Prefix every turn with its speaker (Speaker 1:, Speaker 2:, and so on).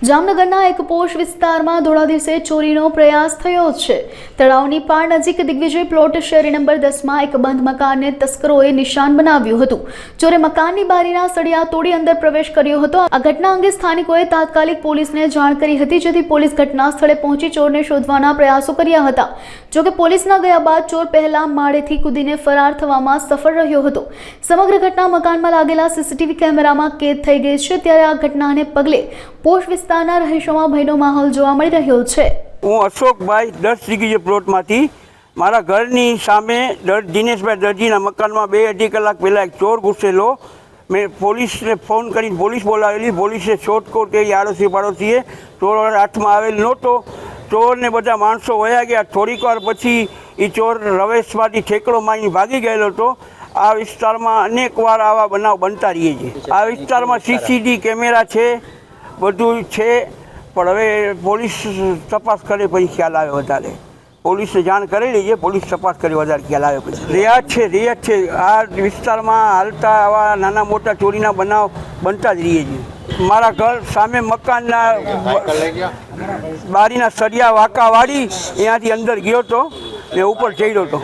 Speaker 1: જામનગરના એક પોશ વિસ્તારમાં ધોળા દિવસે ચોરીનો પ્રયાસ થયો છે। તળાવની પાળ નજીક દિગ્વિજય પ્લોટ શેરી નંબર 10માં એક બંધ મકાનને તસ્કરોએ નિશાન બનાવ્યું હતું। ચોરે મકાનની બારીના સળિયા તોડી અંદર પ્રવેશ કર્યો હતો। આ ઘટના અંગે સ્થાનિકોએ તાત્કાલિક પોલીસને જાણ કરી હતી, જેથી પોલીસ ઘટના સ્થળે પહોંચી ચોરને શોધવાના પ્રયાસો કર્યા હતા। જોકે પોલીસના ગયા બાદ ચોર પહેલા માળેથી કૂદીને ફરાર થવામાં સફળ રહ્યો હતો। સમગ્ર ઘટના મકાનમાં લાગેલા સીસીટીવી કેમેરામાં કેદ થઈ ગઈ છે। ત્યારે આ ઘટનાને પગલે પોશ વિસ્તારના રહીશોમાં ભયનો માહોલ જોવા મળી રહ્યો છે।
Speaker 2: હું અશોકભાઈ 10 દિગ્વિજય પ્લોટમાંથી મારા ઘરની સામે દિનેશભાઈ દરજીના મકાનમાં 2-2.5 કલાક પહેલાં એક ચોર ઘૂસેલો। મેં પોલીસને ફોન કરીને પોલીસ બોલાવેલી। પોલીસે શોધખોળ કરી, આડોશી પાડોશીએ ચોર હાથમાં આવેલ નહોતો। ચોરને બધા માણસો વયા ગયા। થોડીક વાર પછી એ ચોર રવેશમાંથી ઠેકડો મારીને ભાગી ગયેલો હતો। આ વિસ્તારમાં અનેક વાર આવા બનાવ બનતા રહીએ છીએ। આ વિસ્તારમાં સીસીટીવી કેમેરા છે, બધું છે, પણ હવે પોલીસ તપાસ કરે પછી ખ્યાલ આવે વધારે। પોલીસને જાણ કરેલી છે, પોલીસ તપાસ કરી વધારે ખ્યાલ આવે પછી। રિયાજ છે આ વિસ્તારમાં હાલતા આવા નાના મોટા ચોરીના બનાવ બનતા જ રહીએ છીએ। મારા ઘર સામે મકાનના બારીના સળિયા વાંકા વાળી ત્યાંથી અંદર ગયો હતો ને ઉપર ચડ્યો હતો।